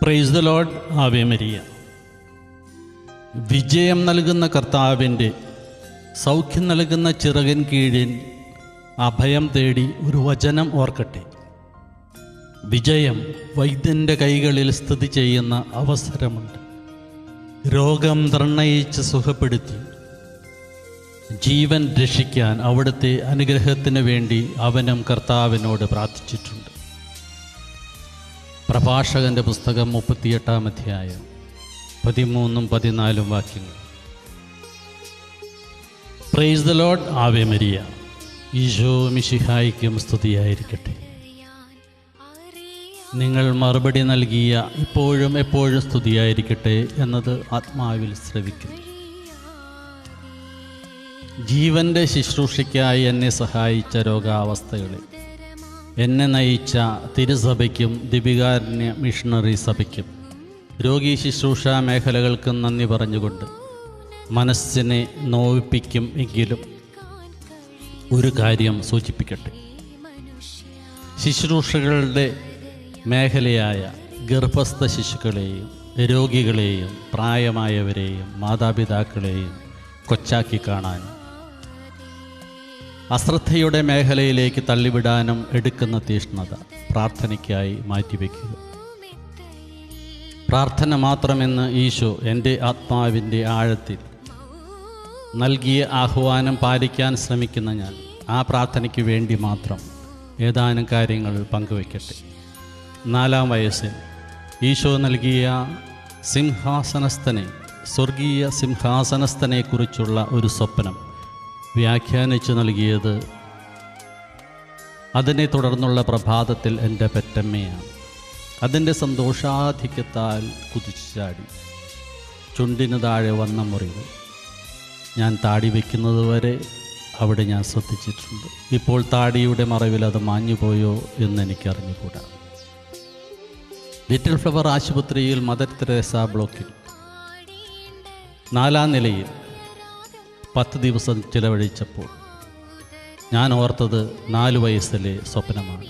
Price the lord. ആവേ Maria. വിജയം നൽകുന്ന കർത്താവിൻ്റെ സൗഖ്യം നൽകുന്ന ചിറകിൻ കീഴിൽ അഭയം തേടി ഒരു വചനം ഓർക്കട്ടെ. വിജയം വൈദ്യൻ്റെ കൈകളിൽ സ്ഥിതി ചെയ്യുന്ന അവസരമുണ്ട്. രോഗം നിർണയിച്ച് സുഖപ്പെടുത്തി ജീവൻ രക്ഷിക്കാൻ അവിടുത്തെ അനുഗ്രഹത്തിന് വേണ്ടി അവനും കർത്താവിനോട് പ്രാർത്ഥിച്ചിട്ടുണ്ട്. പ്രഭാഷകൻ്റെ പുസ്തകം 38-ാം അധ്യായം 13-14 വാക്യങ്ങൾ. Praise the lord. ആവേ മരിയ. ഈശോ മിശിഹായ്ക്കും സ്തുതിയായിരിക്കട്ടെ. നിങ്ങൾ മറുപടി നൽകിയ ഇപ്പോഴും എപ്പോഴും സ്തുതിയായിരിക്കട്ടെ എന്നത് ആത്മാവിൽ ശ്രവിക്കുന്നു. ജീവൻ്റെ ശുശ്രൂഷയ്ക്കായി എന്നെ സഹായിച്ച രോഗാവസ്ഥകളിൽ എന്നെ നയിച്ച തിരുസഭയ്ക്കും ദിപികാരുണ്യ മിഷണറി സഭയ്ക്കും രോഗീ ശുശ്രൂഷ മേഖലകൾക്കും നന്ദി പറഞ്ഞുകൊണ്ട് മനസ്സിനെ നോവിപ്പിക്കും എങ്കിലും ഒരു കാര്യം സൂചിപ്പിക്കട്ടെ. ശുശ്രൂഷകളുടെ മേഖലയായ ഗർഭസ്ഥ ശിശുക്കളെയും രോഗികളെയും പ്രായമായവരെയും മാതാപിതാക്കളെയും കൊച്ചാക്കി കാണാനും അശ്രദ്ധയുടെ മേഖലയിലേക്ക് തള്ളിവിടാനും എടുക്കുന്ന തീഷ്ണത പ്രാർത്ഥനയ്ക്കായി മാറ്റിവെക്കുക. പ്രാർത്ഥന മാത്രമെന്ന് ഈശോ എൻ്റെ ആത്മാവിൻ്റെ ആഴത്തിൽ നൽകിയ ആഹ്വാനം പാലിക്കാൻ ശ്രമിക്കുന്ന ഞാൻ ആ പ്രാർത്ഥനയ്ക്ക് വേണ്ടി മാത്രം ഏതാനും കാര്യങ്ങൾ പങ്കുവയ്ക്കട്ടെ. 4-ാം വയസ്സിൽ ഈശോ നൽകിയ സിംഹാസനസ്ഥനെ, സ്വർഗീയ സിംഹാസനസ്ഥനെക്കുറിച്ചുള്ള ഒരു സ്വപ്നം വ്യാഖ്യാനിച്ചു നൽകിയത് അതിനെ തുടർന്നുള്ള പ്രഭാതത്തിൽ എൻ്റെ പെറ്റമ്മയാണ്. അതിൻ്റെ സന്തോഷാധിക്യത്താൽ കുതിച്ചു ചാടി. ചുണ്ടിന് താഴെ വന്ന മുറിവ് ഞാൻ താടി വയ്ക്കുന്നതുവരെ അവിടെ ഞാൻ ശ്രദ്ധിച്ചിട്ടുണ്ട്. ഇപ്പോൾ താടിയുടെ മറവിൽ അത് മാഞ്ഞുപോയോ എന്നെനിക്കറിഞ്ഞുകൂടാ. ലിറ്റിൽ ഫ്ലവർ ആശുപത്രിയിൽ മദർ തെരേസ ബ്ലോക്കിൽ 4-ാം നിലയിൽ 10 ദിവസം ചിലവഴിച്ചപ്പോൾ ഞാൻ ഓർത്തത് 4 വയസ്സിലെ സ്വപ്നമാണ്.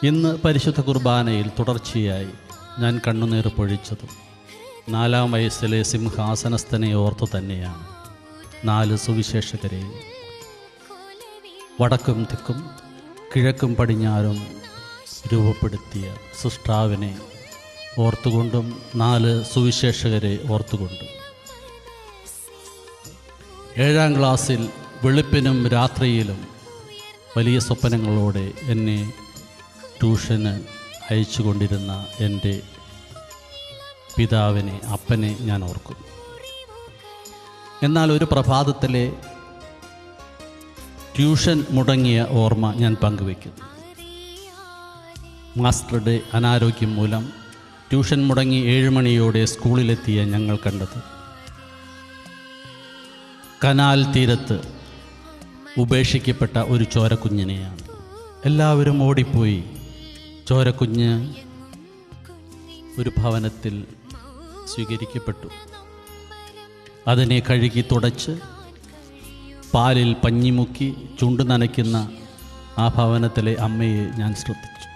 ഇന്ന് പരിശുദ്ധ കുർബാനയിൽ തുടർച്ചയായി ഞാൻ കണ്ണുനീർ പൊഴിച്ചതും 4-ാം വയസ്സിലെ സിംഹാസനസ്ഥനെ ഓർത്തു തന്നെയാണ്. 4 സുവിശേഷകരെയും വടക്കും തെക്കും കിഴക്കും പടിഞ്ഞാറും രൂപപ്പെടുത്തിയ സൃഷ്ടാവിനെ ഓർത്തുകൊണ്ടും 4 സുവിശേഷകരെ ഓർത്തുകൊണ്ടും 7-ാം ക്ലാസ്സിൽ വെളുപ്പിനും രാത്രിയിലും വലിയ സ്വപ്നങ്ങളോടെ എന്നെ ട്യൂഷന് അയച്ചുകൊണ്ടിരുന്ന എൻ്റെ പിതാവിനെ, അപ്പനെ ഞാൻ ഓർക്കുന്നു. എന്നാൽ ഒരു പ്രഭാതത്തിലെ ട്യൂഷൻ മുടങ്ങിയ ഓർമ്മ ഞാൻ പങ്കുവയ്ക്കുന്നു. മാസ്റ്ററുടെ അനാരോഗ്യം മൂലം ട്യൂഷൻ മുടങ്ങി 7 മണിയോടെ സ്കൂളിലെത്തിയ ഞങ്ങൾ കണ്ടത് കനാൽ തീരത്ത് ഉപേക്ഷിക്കപ്പെട്ട ഒരു ചോരക്കുഞ്ഞിനെയാണ്. എല്ലാവരും ഓടിപ്പോയി. ചോരക്കുഞ്ഞ് ഒരു ഭവനത്തിൽ സ്വീകരിക്കപ്പെട്ടു. അതിനെ കഴുകി തുടച്ച് പാലിൽ പഞ്ഞിമുക്കി ചുണ്ടു നനയ്ക്കുന്ന ആ ഭവനത്തിലെ അമ്മയെ ഞാൻ ശ്രദ്ധിച്ചു.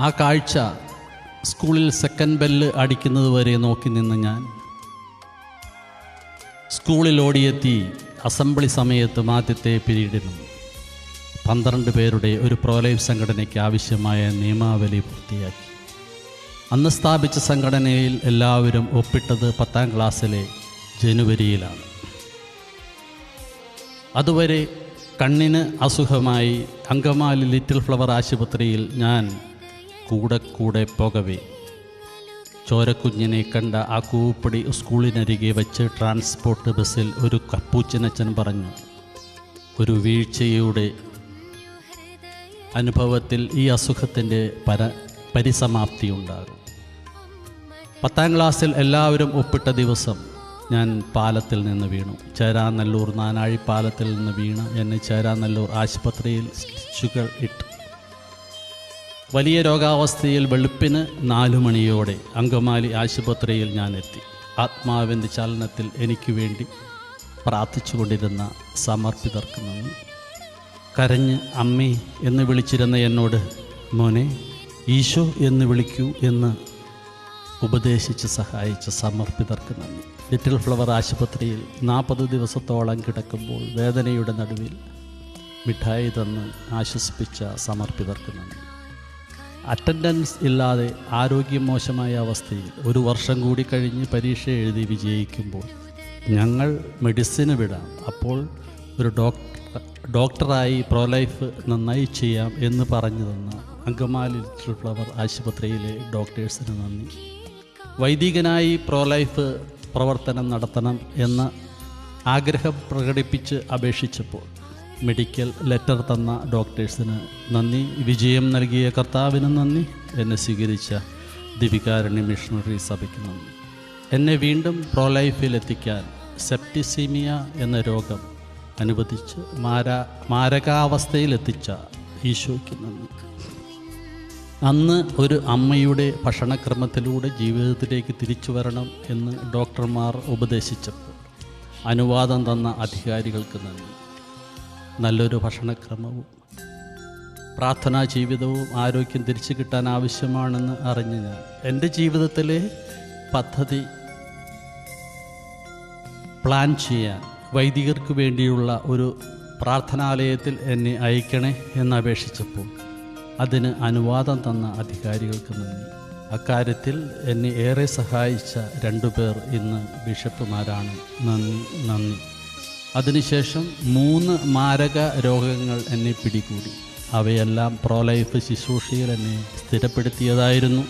ആ കാഴ്ച സ്കൂളിൽ സെക്കൻഡ് ബെല്ല് അടിക്കുന്നത് വരെ നോക്കി നിന്ന് ഞാൻ സ്കൂളിൽ ഓടിയെത്തി. അസംബ്ലി സമയത്ത് ആദ്യത്തെ പീരീഡിനും 12 പേരുടെ ഒരു പ്രോലൈഫ് സംഘടനയ്ക്ക് ആവശ്യമായ നിയമാവലി പൂർത്തിയാക്കി. അന്ന് സ്ഥാപിച്ച സംഘടനയിൽ എല്ലാവരും ഒപ്പിട്ടത് 10-ാം ക്ലാസ്സിലെ ജനുവരിയിലാണ്. അതുവരെ കണ്ണിന് അസുഖമായി അങ്കമാലി ലിറ്റിൽ ഫ്ലവർ ആശുപത്രിയിൽ ഞാൻ കൂടെ പോകവേ ചോരക്കുഞ്ഞിനെ കണ്ട ആ കൂപ്പടി സ്കൂളിനരികെ വെച്ച് ട്രാൻസ്പോർട്ട് ബസ്സിൽ ഒരു കപ്പൂച്ചനച്ചൻ പറഞ്ഞു, ഒരു വീഴ്ചയുടെ അനുഭവത്തിൽ ഈ അസുഖത്തിൻ്റെ പരിസമാപ്തി ഉണ്ടാകും. 10-ാം ക്ലാസ്സിൽ എല്ലാവരും ഒപ്പിട്ട ദിവസം ഞാൻ പാലത്തിൽ നിന്ന് വീണു. ചേരാനല്ലൂർ നാനാഴി പാലത്തിൽ നിന്ന് വീണ് എന്നെ ചേരാനല്ലൂർ ആശുപത്രിയിൽ സ്റ്റിച്ചുകൾ ഇട്ടു. വലിയ രോഗാവസ്ഥയിൽ വെളുപ്പിന് 4 മണിയോടെ അങ്കമാലി ആശുപത്രിയിൽ ഞാൻ എത്തി. ആത്മാവിൻ്റെ ചലനത്തിൽ എനിക്ക് വേണ്ടി പ്രാർത്ഥിച്ചു കൊണ്ടിരുന്ന സമർപ്പിതർക്ക് നന്ദി. കരഞ്ഞ് അമ്മേ എന്ന് വിളിച്ചിരുന്ന എന്നോട്, മോനെ ഈശോ എന്ന് വിളിക്കൂ എന്ന് ഉപദേശിച്ച് സഹായിച്ച സമർപ്പിതർക്ക് നന്ദി. ലിറ്റിൽ ഫ്ലവർ ആശുപത്രിയിൽ 40 ദിവസത്തോളം കിടക്കുമ്പോൾ വേദനയുടെ നടുവിൽ മിഠായി തന്ന് ആശ്വസിപ്പിച്ച സമർപ്പിതർക്ക് നന്ദി. അറ്റൻഡൻസ് ഇല്ലാതെ ആരോഗ്യം മോശമായ അവസ്ഥയിൽ 1 വർഷം കൂടി കഴിഞ്ഞ് പരീക്ഷ എഴുതി വിജയിക്കുമ്പോൾ ഞങ്ങൾ മെഡിസിന് വിടാം, അപ്പോൾ ഒരു ഡോക്ടറായി പ്രോലൈഫ് നന്നായി ചെയ്യാം എന്ന് പറഞ്ഞു തന്ന അങ്കമാലി ലിറ്റിൽ ഫ്ലവർ ആശുപത്രിയിലെ ഡോക്ടേഴ്സിന് നന്ദി. വൈദികനായി പ്രോലൈഫ് പ്രവർത്തനം നടത്തണം എന്ന ആഗ്രഹം പ്രകടിപ്പിച്ച് അപേക്ഷിച്ചപ്പോൾ മെഡിക്കൽ ലെറ്റർ തന്ന ഡോക്ടേഴ്സിന് നന്ദി. വിജയം നൽകിയ കർത്താവിന് നന്ദി. എന്നെ സ്വീകരിച്ച ദിവികാരുണ്യ മിഷണറി സഭയ്ക്ക് നന്ദി. എന്നെ വീണ്ടും പ്രോലൈഫിലെത്തിക്കാൻ സെപ്റ്റിസീമിയ എന്ന രോഗം അനുവദിച്ച് മാരകാവസ്ഥയിലെത്തിച്ച ഈശോയ്ക്ക് നന്ദി. അന്ന് ഒരു അമ്മയുടെ ഭക്ഷണക്രമത്തിലൂടെ ജീവിതത്തിലേക്ക് തിരിച്ചു വരണം എന്ന് ഡോക്ടർമാർ ഉപദേശിച്ചപ്പോൾ അനുവാദം തന്ന അധികാരികൾക്ക് നന്ദി. നല്ലൊരു ഭക്ഷണക്രമവും പ്രാർത്ഥനാ ജീവിതവും ആരോഗ്യം തിരിച്ചു കിട്ടാൻ ആവശ്യമാണെന്ന് അറിഞ്ഞ് ഞാൻ എൻ്റെ ജീവിതത്തിലെ പദ്ധതി പ്ലാൻ ചെയ്യാൻ വൈദികർക്ക് വേണ്ടിയുള്ള ഒരു പ്രാർത്ഥനാലയത്തിൽ എന്നെ അയക്കണേ എന്നപേക്ഷിച്ചപ്പോൾ അതിന് അനുവാദം തന്ന അധികാരികൾക്ക് നന്ദി. അക്കാര്യത്തിൽ എന്നെ ഏറെ സഹായിച്ച 2 പേർ ഇന്ന് ബിഷപ്പുമാരാണ്. നന്ദി. അതിനുശേഷം 3 മാരക രോഗങ്ങൾ എന്നെ പിടികൂടി. അവയെല്ലാം പ്രോലൈഫ് ശുശ്രൂഷയിൽ എന്നെ സ്ഥിരപ്പെടുത്തിയതായിരുന്നു.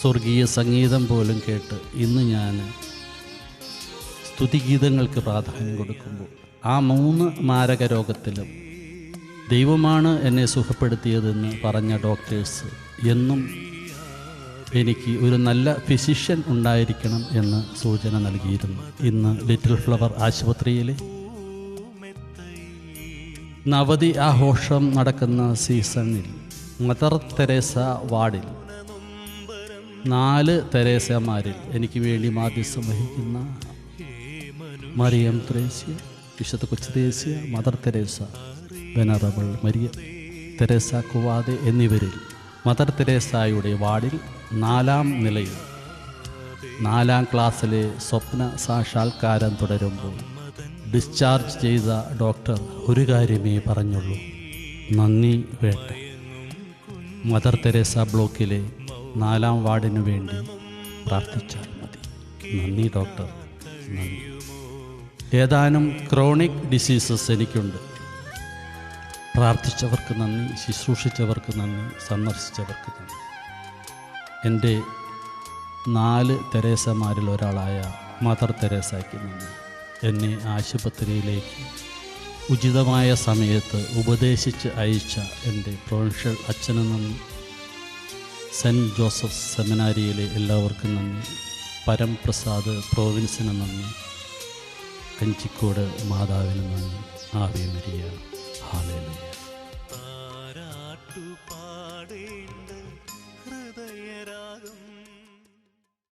സ്വർഗീയ സംഗീതം പോലും കേട്ട് ഇന്ന് ഞാൻ സ്തുതിഗീതങ്ങൾക്ക് പ്രാധാന്യം കൊടുക്കുമ്പോൾ ആ 3 മാരക രോഗത്തിലും ദൈവമാണ് എന്നെ സുഖപ്പെടുത്തിയതെന്ന് പറഞ്ഞ ഡോക്ടേഴ്സ് എന്നും എനിക്ക് ഒരു നല്ല ഫിസിഷ്യൻ ഉണ്ടായിരിക്കണം എന്ന് സൂചന നൽകിയിരുന്നു. ഇന്ന് ലിറ്റിൽ ഫ്ലവർ ആശുപത്രിയിലെ നവതി ആഘോഷം നടക്കുന്ന സീസണിൽ മദർ തെരേസ വാർഡിൽ 4 തെരേസമാരിൽ എനിക്ക് വേണ്ടി മാധ്യസ്ഥം വഹിക്കുന്ന മറിയം ത്രേസ്യ, വിശുദ്ധ Kochuthresia, Mother Teresa, venerable Maria Teresa കുവാതെ എന്നിവരിൽ മദർ തെരേസായുടെ വാർഡിൽ 4ാം നിലയിൽ 4ാം ക്ലാസ്സിലെ സ്വപ്ന സാക്ഷാത്കാരം തുടരുമ്പോൾ ഡിസ്ചാർജ് ചെയ്ത ഡോക്ടർ ഒരു കാര്യമേ പറഞ്ഞുള്ളൂ: നന്ദി വേട്ടെ. മദർ തെരേസ ബ്ലോക്കിലെ 4ാം വാർഡിനു വേണ്ടി പ്രാർത്ഥിച്ചാൽ മതി. നന്ദി ഡോക്ടർ, നന്ദി. ഏതാനും ക്രോണിക് ഡിസീസസ് എനിക്കുണ്ട്. പ്രാർത്ഥിച്ചവർക്ക് നന്ദി, ശുശ്രൂഷിച്ചവർക്ക് നന്ദി, സന്ദർശിച്ചവർക്ക് നന്ദി. എൻ്റെ 4 തെരേസമാരിൽ ഒരാളായ മദർ തെരേസയ്ക്ക് നന്ദി. എന്നെ ആശുപത്രിയിലേക്ക് ഉചിതമായ സമയത്ത് ഉപദേശിച്ച് അയച്ച എൻ്റെ പ്രൊവിൻഷ്യൽ അച്ഛന് നന്ദി. സെൻറ്റ് ജോസഫ് സെമിനാരിയിലെ എല്ലാവർക്കും നന്ദി. പരംപ്രസാദ് പ്രോവിൻസിന് നന്ദി. കഞ്ചിക്കോട് മാതാവിന് നന്ദി. Ave Maria.